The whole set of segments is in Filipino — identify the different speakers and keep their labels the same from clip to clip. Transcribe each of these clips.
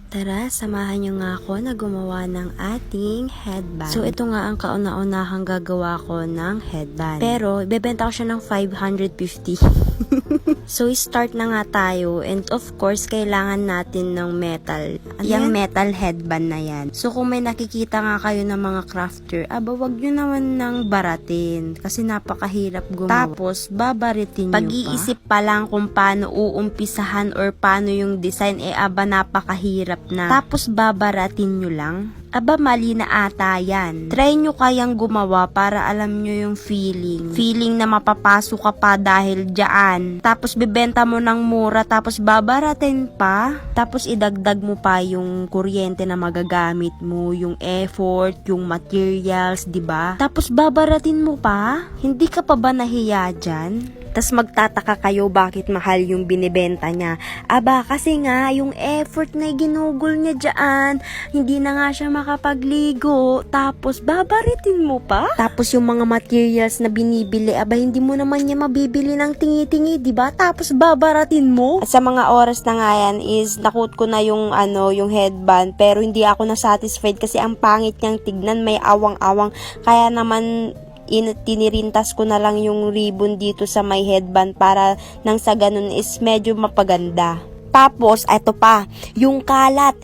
Speaker 1: Tara, samahan nyo nga ako na gumawa ng ating headband. So, ito nga ang kauna-unahang gagawa ko ng headband. Pero, ibebenta ko siya ng 550. So, start na nga tayo. And of course, kailangan natin ng metal. Yung metal headband na yan. So, kung may nakikita nga kayo ng mga crafter, wag nyo naman nang baratin. Kasi napakahirap gumawa. Tapos, babaritin nyo pa. Pag-iisip pa lang kung paano uumpisahan or paano yung design, napakahirap na. Tapos babaratin nyo lang. Mali na ata yan. Try nyo kayang gumawa para alam nyo yung feeling. Feeling na mapapasok ka pa dahil dyan. Tapos bibenta mo ng mura, tapos babaratin pa. Tapos idagdag mo pa yung kuryente na magagamit mo, yung effort, yung materials, diba? Tapos babaratin mo pa. Hindi ka pa ba nahiya dyan? Tas magtataka kayo bakit mahal yung binibenta niya. Kasi nga, yung effort na ginugol niya dyan, hindi na nga siya makapagligo. Tapos, babaritin mo pa? Tapos, yung mga materials na binibili, hindi mo naman niya mabibili ng tingi-tingi, diba? Tapos, babaratin mo? At sa mga oras na nga yan is, nakut ko na yung, yung headband, pero hindi ako na-satisfied kasi ang pangit niyang tignan, may awang-awang. Kaya naman, tinirintas ko na lang yung ribbon dito sa may headband para nang sa ganun is medyo mapaganda. Tapos, eto pa, yung kalat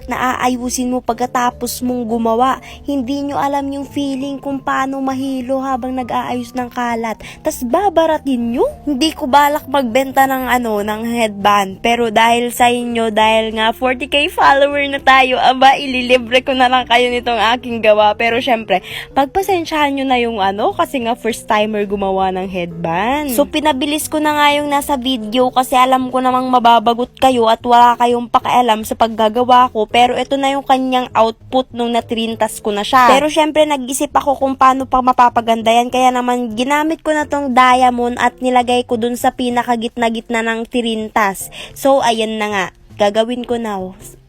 Speaker 1: na aayusin mo pagkatapos mong gumawa. Hindi nyo alam yung feeling kung paano mahilo habang nag-aayos ng kalat. Tas babaratin nyo? Hindi ko balak magbenta ng ng headband. Pero dahil sa inyo, dahil nga 40k follower na tayo, ililibre ko na lang kayo nitong aking gawa. Pero syempre, pagpasensyahan nyo na yung kasi nga first timer gumawa ng headband. So, pinabilis ko na nga yung nasa video kasi alam ko namang mababago kayo at wala kayong pakialam sa paggagawa ko, pero ito na yung kanyang output nung natrintas ko na siya. Pero syempre nag-isip ako kung paano pa mapapaganda yan, kaya naman ginamit ko na tong diamond at nilagay ko dun sa pinakagitna-gitna ng tirintas. So ayan na nga, gagawin ko na.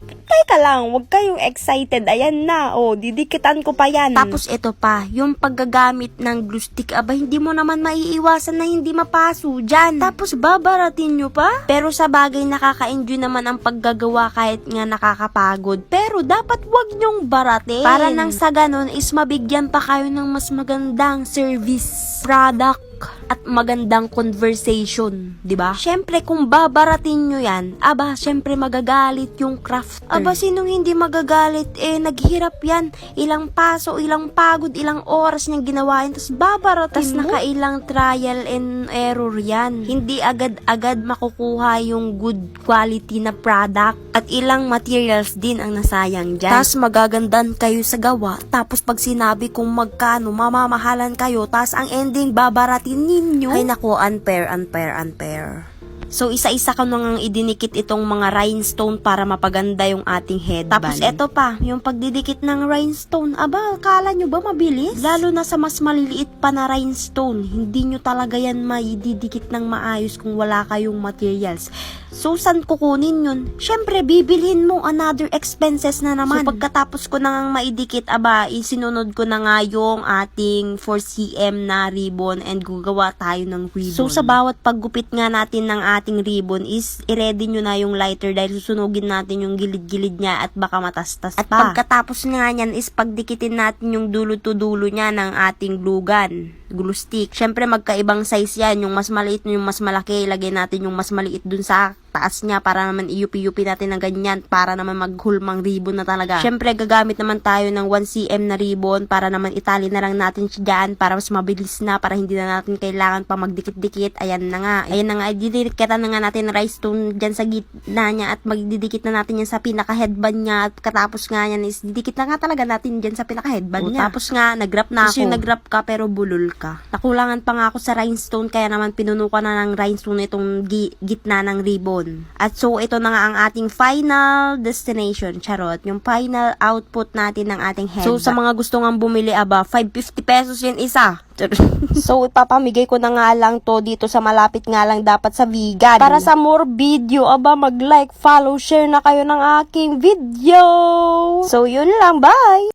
Speaker 1: Teka lang, huwag kayong excited. Ayan na, didikitan ko pa yan. Tapos ito pa, yung paggagamit ng glue stick, hindi mo naman maiiwasan na hindi mapaso dyan. Tapos babaratin nyo pa? Pero sa bagay nakaka-enjoy naman ang paggagawa kahit nga nakakapagod. Pero dapat wag nyong baratin. Para nang sa ganun is mabigyan pa kayo ng mas magandang service product at magandang conversation, di ba? Syempre kung babaratin nyo yan, syempre magagalit yung crafter. Sinong hindi magagalit? Naghirap yan. Ilang paso, ilang pagod, ilang oras niyang ginawa yan, tapos babaratin mo. Tas nakailang trial and error yan. Hindi agad-agad makukuha yung good quality na product at ilang materials din ang nasayang dyan. Tas magagandan kayo sa gawa, tapos pag sinabi kung magkano, mamamahalan kayo, tas ang ending babaratin ninyo. Ay naku, unfair. So, isa-isa ko nang idinikit itong mga rhinestone para mapaganda yung ating headband. Tapos, eto pa, yung pagdidikit ng rhinestone. Akala nyo ba mabilis? Lalo na sa mas maliliit pa na rhinestone. Hindi nyo talaga yan maididikit ng maayos kung wala kayong materials. So, saan kukunin yun? Syempre, bibilhin mo another expenses na naman. So, pagkatapos ko nang maidikit, isinunod ko na nga yung ating 4cm na ribbon and gagawa tayo ng ribbon. So, sa bawat paggupit nga natin ng ating ribbon is i-ready nyo na yung lighter dahil susunugin natin yung gilid-gilid niya at baka matastas pa. At pagkatapos nga nyan is pagdikitin natin yung dulo to dulo niya ng ating glue gun, glue stick. Syempre, magkaibang size yan. Yung mas maliit, yung mas malaki. Ilagay natin yung mas maliit dun sa taas niya para naman iupi-upi natin ng ganyan para naman maghulmang ribbon na talaga. Syempre, gagamit naman tayo ng 1cm na ribbon para naman itali na lang natin siya dyan para mas mabilis na, para hindi na natin kailangan pa magdikit-dikit. Ayan na nga, didikitan na nga natin rhinestone dyan sa gitna niya at magdidikit na natin yan sa pinaka-headband niya at katapos nga yan is didikit na nga talaga natin dyan sa pinaka-headband niya. Tapos nga, nag-wrap na ako. Kasi nag-wrap ka pero bulol ka. Nakulangan pa nga ako sa rhinestone kaya naman pinuno ko na ng rhinestone itong gitna ng ribbon. At so, ito na nga ang ating final destination. Charot. Yung final output natin ng ating headband. So, sa mga gusto nga bumili, 550 pesos yun isa. So, ipapamigay ko na nga lang to dito sa malapit nga lang dapat sa vegan. Para sa more video, mag-like, follow, share na kayo ng aking video. So, yun lang. Bye!